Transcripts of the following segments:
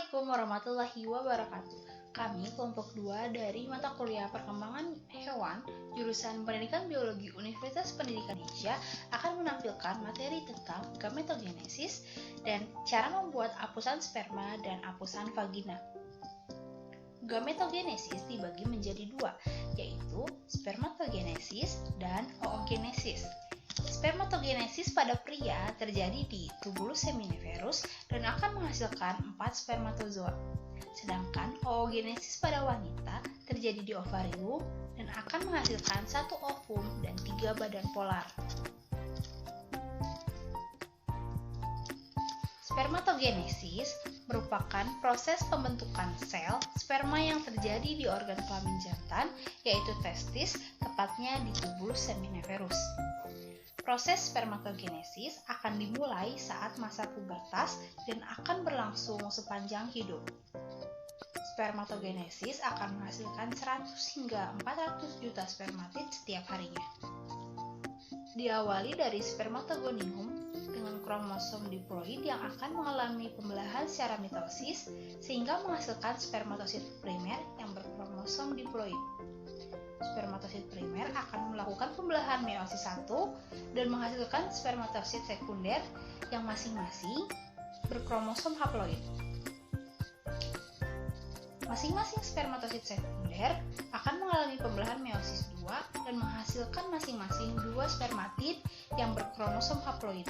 Assalamualaikum warahmatullahi wabarakatuh. Kami kelompok 2 dari mata kuliah Perkembangan Hewan, jurusan Pendidikan Biologi Universitas Pendidikan Indonesia akan menampilkan materi tentang gametogenesis dan cara membuat apusan sperma dan apusan vagina. Gametogenesis dibagi menjadi dua, yaitu spermatogenesis dan oogenesis. Spermatogenesis pada pria terjadi di tubulus seminiferus dan akan menghasilkan 4 spermatozoa. Sedangkan oogenesis pada wanita terjadi di ovarium dan akan menghasilkan 1 ovum dan 3 badan polar. Spermatogenesis merupakan proses pembentukan sel sperma yang terjadi di organ kelamin jantan, yaitu testis, tepatnya di tubulus seminiferus. Proses spermatogenesis akan dimulai saat masa pubertas dan akan berlangsung sepanjang hidup. Spermatogenesis akan menghasilkan 100 hingga 400 juta spermatid setiap harinya. Diawali dari spermatogonium dengan kromosom diploid yang akan mengalami pembelahan secara mitosis sehingga menghasilkan spermatosit primer yang berkromosom diploid. Spermatosit primer akan melakukan pembelahan meiosis 1 dan menghasilkan spermatosit sekunder yang masing-masing berkromosom haploid. Masing-masing spermatosit sekunder akan mengalami pembelahan meiosis 2 dan menghasilkan masing-masing 2 spermatid yang berkromosom haploid.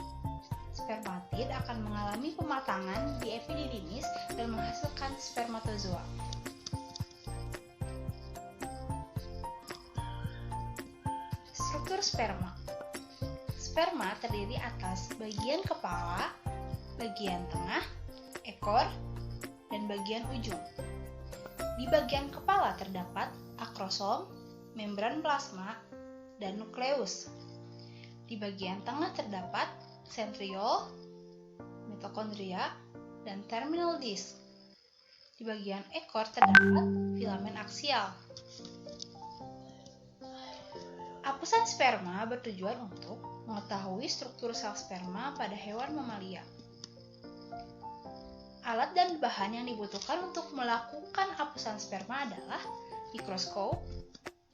Spermatid akan mengalami pematangan di epididymis dan menghasilkan spermatozoa. Struktur sperma. Sperma terdiri atas bagian kepala, bagian tengah, ekor, dan bagian ujung. Di bagian kepala terdapat akrosom, membran plasma, dan nukleus. Di bagian tengah terdapat sentriol, mitokondria, dan terminal disk. Di bagian ekor terdapat filamen aksial. Apusan sperma bertujuan untuk mengetahui struktur sel sperma pada hewan mamalia. Alat dan bahan yang dibutuhkan untuk melakukan apusan sperma adalah mikroskop,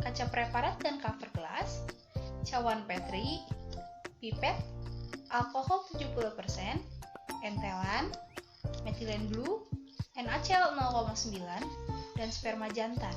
kaca preparat dan cover glass, cawan Petri, pipet, alkohol 70%, entelan, metilen blue, NaCl 0,9, dan sperma jantan.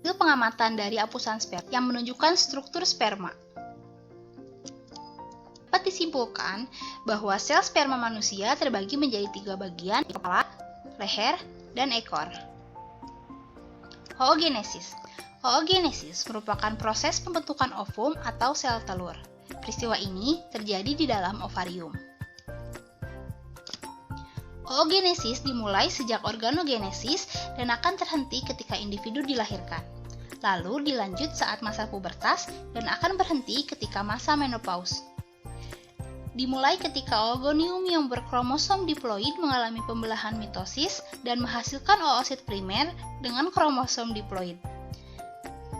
Hasil pengamatan dari apusan sperma yang menunjukkan struktur sperma. Dapat disimpulkan bahwa sel sperma manusia terbagi menjadi 3 bagian, kepala, leher, dan ekor. Oogenesis. Oogenesis merupakan proses pembentukan ovum atau sel telur. Peristiwa ini terjadi di dalam ovarium. Oogenesis dimulai sejak organogenesis dan akan terhenti ketika individu dilahirkan. Lalu dilanjut saat masa pubertas dan akan berhenti ketika masa menopause. Dimulai ketika oogonium yang berkromosom diploid mengalami pembelahan mitosis dan menghasilkan oosit primer dengan kromosom diploid.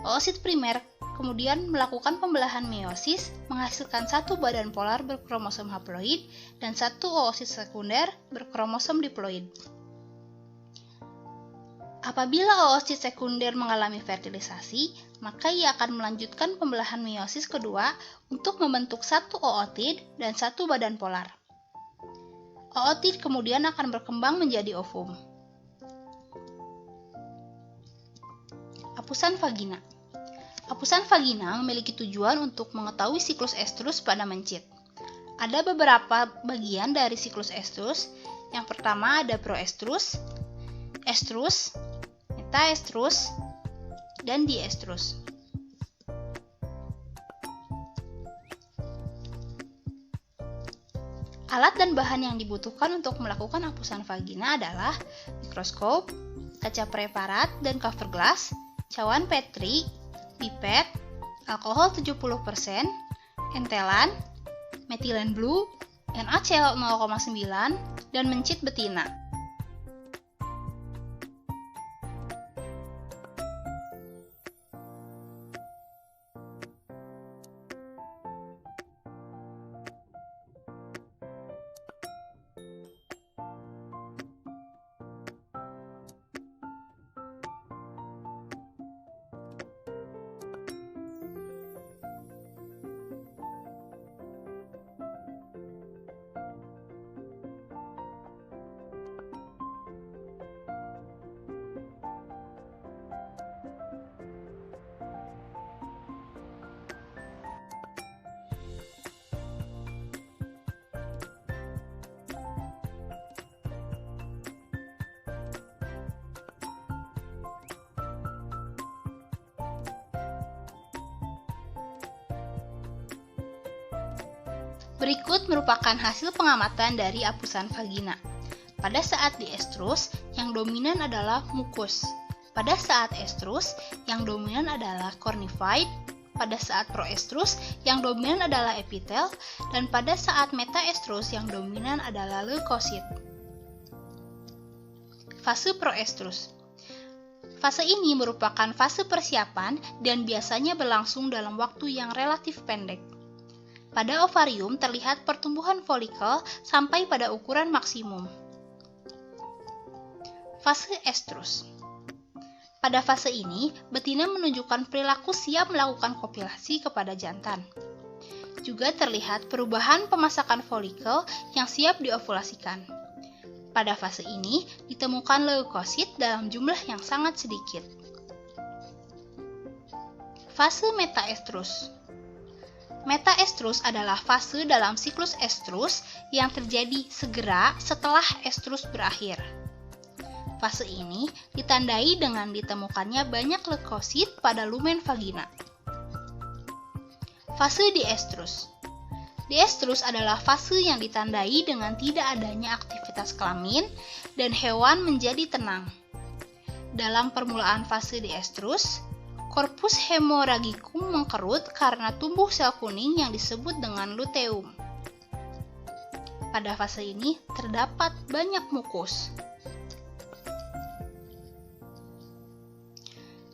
Oosit primer kemudian melakukan pembelahan meiosis menghasilkan 1 badan polar berkromosom haploid dan 1 oosit sekunder berkromosom diploid. Apabila oosit sekunder mengalami fertilisasi, maka ia akan melanjutkan pembelahan meiosis kedua untuk membentuk 1 ootid dan 1 badan polar. Ootid kemudian akan berkembang menjadi ovum. Apusan vagina. Apusan vagina memiliki tujuan untuk mengetahui siklus estrus pada mencit. Ada beberapa bagian dari siklus estrus. Yang pertama ada proestrus, estrus, metaestrus, dan diestrus. Alat dan bahan yang dibutuhkan untuk melakukan hapusan vagina adalah mikroskop, kaca preparat dan cover glass, cawan Petri, pipet, alkohol 70%, entelan, metilen blue, NaCl 0,9, dan mencit betina. Berikut merupakan hasil pengamatan dari hapusan vagina. Pada saat diestrus, yang dominan adalah mukus. Pada saat estrus, yang dominan adalah cornified. Pada saat proestrus, yang dominan adalah epitel. Dan pada saat metaestrus, yang dominan adalah leukosit. Fase proestrus. Fase ini merupakan fase persiapan dan biasanya berlangsung dalam waktu yang relatif pendek. Pada ovarium terlihat pertumbuhan folikel sampai pada ukuran maksimum. Fase estrus. Pada fase ini, betina menunjukkan perilaku siap melakukan kopulasi kepada jantan. Juga terlihat perubahan pemasakan folikel yang siap diovulasikan. Pada fase ini, ditemukan leukosit dalam jumlah yang sangat sedikit. Fase metaestrus. Metaestrus adalah fase dalam siklus estrus yang terjadi segera setelah estrus berakhir. Fase ini ditandai dengan ditemukannya banyak leukosit pada lumen vagina. Fase diestrus. Diestrus adalah fase yang ditandai dengan tidak adanya aktivitas kelamin dan hewan menjadi tenang. Dalam permulaan fase diestrus, korpus hemoragicum mengkerut karena tumbuh sel kuning yang disebut dengan luteum. Pada fase ini terdapat banyak mukus.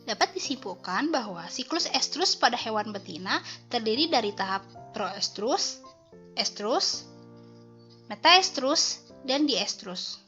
Dapat disimpulkan bahwa siklus estrus pada hewan betina terdiri dari tahap proestrus, estrus, metaestrus, dan diestrus.